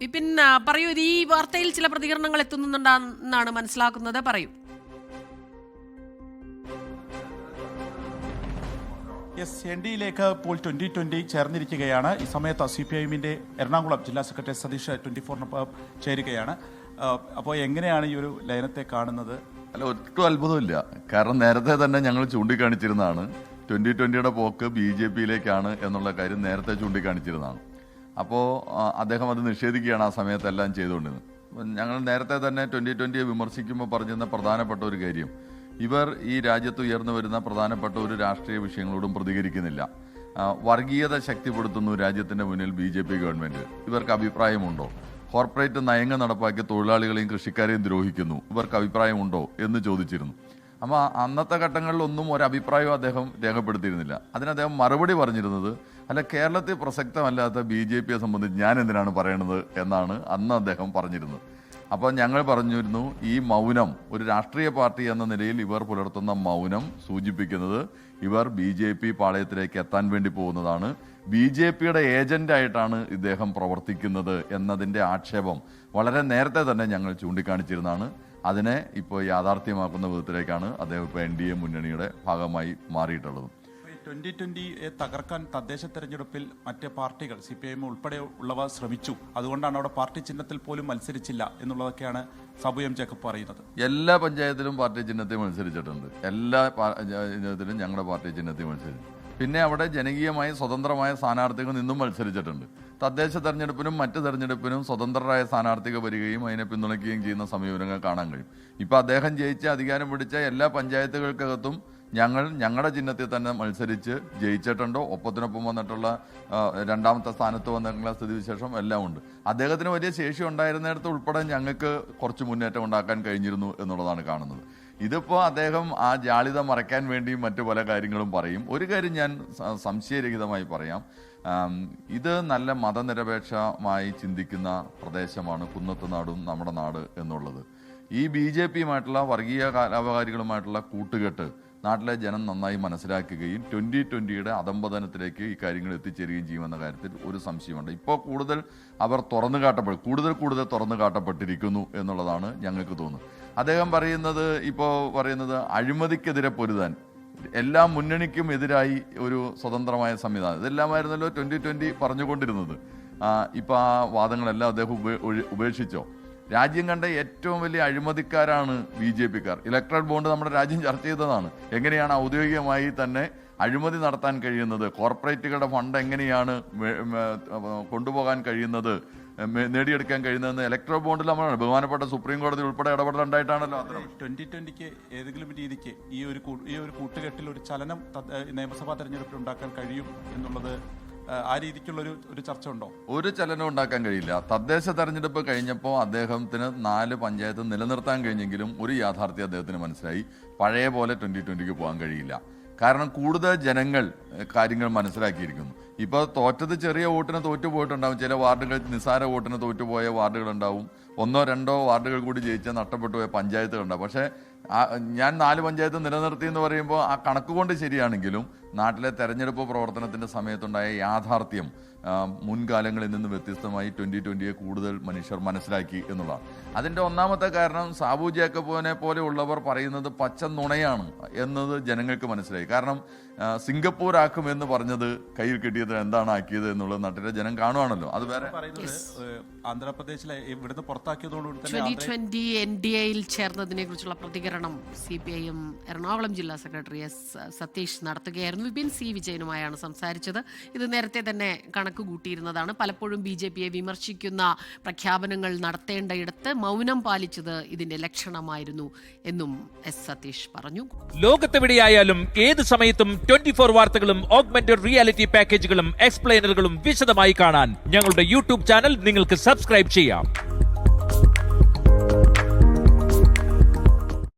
വിപിൻ പറയൂ, ഈ വാർത്തയിൽ ചില പ്രതികരണങ്ങൾ എത്തുന്നുണ്ടെന്നാണ് മനസ്സിലാക്കുന്നത്, പറയൂ. എൻ ഡിയിലേക്ക് ഇപ്പോൾ 2020 ചേർന്നിരിക്കുകയാണ്. ഈ സമയത്ത് CPIഎമ്മിന്റെ എറണാകുളം ജില്ലാ സെക്രട്ടറി സതീഷ് 24 ചേരുകയാണ്. അപ്പോൾ എങ്ങനെയാണ് ഈ ഒരു ലയനത്തെ കാണുന്നത്? അല്ല, ഒട്ടും അത്ഭുതമില്ല. കാരണം നേരത്തെ തന്നെ ഞങ്ങൾ ചൂണ്ടിക്കാണിച്ചിരുന്നതാണ് 2020യുടെ പോക്ക് BJPയിലേക്കാണ് എന്നുള്ള കാര്യം നേരത്തെ ചൂണ്ടിക്കാണിച്ചിരുന്നതാണ്. അപ്പോൾ അദ്ദേഹം അത് നിഷേധിക്കുകയാണ് ആ സമയത്തെല്ലാം ചെയ്തുകൊണ്ടിരുന്നത്. ഞങ്ങൾ നേരത്തെ തന്നെ 2020യെ വിമർശിക്കുമ്പോൾ പറഞ്ഞിരുന്ന പ്രധാനപ്പെട്ട ഒരു കാര്യം, ഇവർ ഈ രാജ്യത്ത് ഉയർന്നു വരുന്ന പ്രധാനപ്പെട്ട ഒരു രാഷ്ട്രീയ വിഷയങ്ങളോടും പ്രതികരിക്കുന്നില്ല. വർഗീയത ശക്തിപ്പെടുത്തുന്നു രാജ്യത്തിന്റെ മുന്നിൽ BJP ഗവൺമെന്റ്. ഇവർക്ക് അഭിപ്രായമുണ്ടോ? കോർപ്പറേറ്റ് നയങ്ങൾ നടപ്പാക്കി തൊഴിലാളികളെയും കൃഷിക്കാരെയും ദ്രോഹിക്കുന്നു, ഇവർക്ക് അഭിപ്രായമുണ്ടോ എന്ന് ചോദിച്ചിരുന്നു. അപ്പോൾ അന്നത്തെ ഘട്ടങ്ങളിലൊന്നും ഒരഭിപ്രായവും അദ്ദേഹം രേഖപ്പെടുത്തിയിരുന്നില്ല. അതിന് അദ്ദേഹം മറുപടി പറഞ്ഞിരുന്നത്, അല്ല, കേരളത്തിൽ പ്രസക്തമല്ലാത്ത BJPയെ സംബന്ധിച്ച് ഞാൻ എന്തിനാണ് പറയണത് എന്നാണ് അന്ന് അദ്ദേഹം പറഞ്ഞിരുന്നത്. അപ്പോൾ ഞങ്ങൾ പറഞ്ഞിരുന്നു, ഈ മൗനം, ഒരു രാഷ്ട്രീയ പാർട്ടി എന്ന നിലയിൽ ഇവർ പുലർത്തുന്ന മൗനം സൂചിപ്പിക്കുന്നത് ഇവർ BJP പാളയത്തിലേക്ക് എത്താൻ വേണ്ടി പോകുന്നതാണ്, BJPയുടെ ഏജന്റായിട്ടാണ് ഇദ്ദേഹം പ്രവർത്തിക്കുന്നത് എന്നതിൻ്റെ ആക്ഷേപം വളരെ നേരത്തെ തന്നെ ഞങ്ങൾ ചൂണ്ടിക്കാണിച്ചിരുന്നതാണ്. അതിനെ ഇപ്പോൾ യാഥാർത്ഥ്യമാക്കുന്ന വിധത്തിലേക്കാണ് അദ്ദേഹം ഇപ്പോൾ NDA മുന്നണിയുടെ ഭാഗമായി മാറിയിട്ടുള്ളത്. 2020 തകർക്കാൻ തദ്ദേശ തെരഞ്ഞെടുപ്പിൽ മറ്റ് പാർട്ടികൾ CPIഎം ഉൾപ്പെടെ ഉള്ളവ ശ്രമിച്ചു. അതുകൊണ്ടാണ് അവിടെ പാർട്ടി ചിഹ്നത്തിൽ പോലും മത്സരിച്ചില്ല എന്നുള്ളതൊക്കെയാണ് സാബു എം ജേക്കബ് പറയുന്നത്. എല്ലാ പഞ്ചായത്തിലും പാർട്ടി ചിഹ്നത്തിൽ മത്സരിച്ചിട്ടുണ്ട്. എല്ലാ പഞ്ചായത്തിലും ഞങ്ങളുടെ പാർട്ടി ചിഹ്നത്തിൽ മത്സരിച്ചു. പിന്നെ അവിടെ ജനകീയമായി സ്വതന്ത്രമായ സ്ഥാനാർത്ഥികൾ നിന്നും മത്സരിച്ചിട്ടുണ്ട്. തദ്ദേശ തെരഞ്ഞെടുപ്പിനും മറ്റ് തെരഞ്ഞെടുപ്പിനും സ്വതന്ത്രരായ സ്ഥാനാർത്ഥികൾ വരികയും അതിനെ പിന്തുണയ്ക്കുകയും ചെയ്യുന്ന സമീപനങ്ങൾ കാണാൻ കഴിയും. ഇപ്പോൾ അദ്ദേഹം ജയിച്ച് അധികാരം പിടിച്ച എല്ലാ പഞ്ചായത്തുകൾക്കകത്തും ഞങ്ങളുടെ ചിഹ്നത്തിൽ തന്നെ മത്സരിച്ച് ജയിച്ചിട്ടുണ്ടോ. ഒപ്പത്തിനൊപ്പം വന്നിട്ടുള്ള രണ്ടാമത്തെ സ്ഥാനത്ത് വന്നിട്ടുള്ള സ്ഥിതിവിശേഷം എല്ലാം ഉണ്ട്. അദ്ദേഹത്തിന് വലിയ ശേഷി ഉണ്ടായിരുന്നിടത്ത് ഉൾപ്പെടെ ഞങ്ങൾക്ക് കുറച്ച് മുന്നേറ്റം ഉണ്ടാക്കാൻ കഴിഞ്ഞിരുന്നു എന്നുള്ളതാണ് കാണുന്നത്. ഇതിപ്പോൾ അദ്ദേഹം ആ ജാളിത മറയ്ക്കാൻ വേണ്ടി മറ്റു പല കാര്യങ്ങളും പറയും. ഒരു കാര്യം ഞാൻ സംശയരഹിതമായി പറയാം, ഇത് നല്ല മതനിരപേക്ഷമായി ചിന്തിക്കുന്ന പ്രദേശമാണ് കുന്നത്തുനാടും നമ്മുടെ നാട് എന്നുള്ളത്. ഈ BJPയുമായിട്ടുള്ള വർഗീയ കലാപകാരികളുമായിട്ടുള്ള കൂട്ടുകെട്ട് നാട്ടിലെ ജനം നന്നായി മനസ്സിലാക്കുകയും 2020യുടെ അധംപതനത്തിലേക്ക് ഈ കാര്യങ്ങൾ എത്തിച്ചേരുകയും ചെയ്യുമെന്ന കാര്യത്തിൽ ഒരു സംശയമുണ്ട്. ഇപ്പോൾ കൂടുതൽ അവർ കൂടുതൽ തുറന്നു കാട്ടപ്പെട്ടിരിക്കുന്നു എന്നുള്ളതാണ് ഞങ്ങൾക്ക് തോന്നുന്നത്. അദ്ദേഹം പറയുന്നത് അഴിമതിക്കെതിരെ പൊരുതാൻ എല്ലാ മുന്നണിക്കും എതിരായി ഒരു സ്വതന്ത്രമായ സംവിധാനം, ഇതെല്ലാമായിരുന്നല്ലോ 2020 പറഞ്ഞുകൊണ്ടിരുന്നത്. ഇപ്പോൾ ആ വാദങ്ങളെല്ലാം അദ്ദേഹം ഉപേക്ഷിച്ചോ? രാജ്യം കണ്ട ഏറ്റവും വലിയ അഴിമതിക്കാരാണ് BJPക്കാർ. ഇലക്ട്രൽ ബോണ്ട് നമ്മുടെ രാജ്യം ചർച്ച ചെയ്തതാണ്. എങ്ങനെയാണ് ഔദ്യോഗികമായി തന്നെ അഴിമതി നടത്താൻ കഴിയുന്നത്, കോർപ്പറേറ്റുകളുടെ ഫണ്ട് എങ്ങനെയാണ് കൊണ്ടുപോകാൻ കഴിയുന്നത്, നേടിയെടുക്കാൻ കഴിയുന്നതെന്ന് ഇലക്ട്രൽ ബോണ്ടിൽ നമ്മളാണ്. ബഹുമാനപ്പെട്ട സുപ്രീം കോടതി ഉൾപ്പെടെ ഇടപെടലുണ്ടായിട്ടാണല്ലോ. 2020ക്ക് ഏതെങ്കിലും രീതിക്ക് ഈ ഒരു കൂട്ടുകെട്ടിൽ ഒരു ചലനം നിയമസഭാ തെരഞ്ഞെടുപ്പിൽ ഉണ്ടാക്കാൻ കഴിയും എന്നുള്ളത് ആ രീതിക്കുള്ള ഒരു ചർച്ച ഉണ്ടോ? ഒരു ചലനം ഉണ്ടാക്കാൻ കഴിയില്ല. തദ്ദേശ തെരഞ്ഞെടുപ്പ് കഴിഞ്ഞപ്പോൾ അദ്ദേഹത്തിന് 4 പഞ്ചായത്ത് നിലനിർത്താൻ കഴിഞ്ഞെങ്കിലും ഒരു യാഥാർത്ഥ്യം അദ്ദേഹത്തിന് മനസ്സിലായി, പഴയ പോലെ 2020ക്ക് പോകാൻ കഴിയില്ല. കാരണം കൂടുതൽ ജനങ്ങൾ കാര്യങ്ങൾ മനസ്സിലാക്കിയിരിക്കുന്നു. ഇപ്പോൾ തോറ്റത് ചെറിയ വോട്ടിന് തോറ്റുപോയിട്ടുണ്ടാവും, ചില വാർഡുകൾ നിസ്സാര വോട്ടിന് തോറ്റുപോയ വാർഡുകളുണ്ടാവും, 1-2 വാർഡുകൾ കൂടി ജയിച്ച നഷ്ടപ്പെട്ടു പോയ പഞ്ചായത്തുകളുണ്ടാവും. പക്ഷേ ഞാൻ 4 പഞ്ചായത്ത് നിലനിർത്തി എന്ന് പറയുമ്പോൾ ആ കണക്ക് കൊണ്ട് ശരിയാണെങ്കിലും നാട്ടിലെ തെരഞ്ഞെടുപ്പ് പ്രവർത്തനത്തിൻ്റെ സമയത്തുണ്ടായ യാഥാർത്ഥ്യം മുൻകാലങ്ങളിൽ നിന്ന് വ്യത്യസ്തമായി 2020യെ കൂടുതൽ മനുഷ്യർ മനസ്സിലാക്കി എന്നുള്ളതാണ്. അതിൻ്റെ ഒന്നാമത്തെ കാരണം സാബു ജേക്കബിനെ പോലെ ഉള്ളവർ പറയുന്നത് പച്ച നുണയാണ് എന്നത് ജനങ്ങൾക്ക് മനസ്സിലായി. കാരണം സിംഗപ്പൂർ ആക്കുമെന്ന് പറഞ്ഞത് കയ്യിൽ കിട്ടിയത് എന്താണ് ആക്കിയത് എന്നുള്ളത് നാട്ടിലെ ജനം കാണുവാണല്ലോ. അത് വേറെ ആന്ധ്രാപ്രദേശിലെ ഇവിടുന്ന് പുറത്താക്കിയതോടുകൂടി 2020 NDAയിൽ ചേർന്നതിനെ കുറിച്ചുള്ള പ്രതികരണം CPIഎം എറണാകുളം ജില്ലാ സെക്രട്ടറി സതീഷ് നടത്തുകയായിരുന്നു. വിപിൻ C വിജയനുമായാണ് സംസാരിച്ചത്. ഇത് നേരത്തെ തന്നെ കണക്ക് കൂട്ടിയിരുന്നതാണ്. പലപ്പോഴും BJPയെ വിമർശിക്കുന്ന പ്രഖ്യാപനങ്ങൾ നടത്തേണ്ടയിടത്ത് മൗനം പാലിച്ചത് ഇതിന്റെ ലക്ഷണമായിരുന്നു എന്നും സതീഷ് പറഞ്ഞു. ലോകത്തെവിടെയായാലും ഏത് സമയത്തും 24 വാർത്തകളും ഓഗ്മെന്റഡ് റിയാലിറ്റി പാക്കേജുകളും എക്സ്പ്ലെയിനറുകളും വിശദമായി കാണാൻ ഞങ്ങളുടെ YouTube ചാനൽ നിങ്ങൾക്ക് സബ്സ്ക്രൈബ് ചെയ്യാം.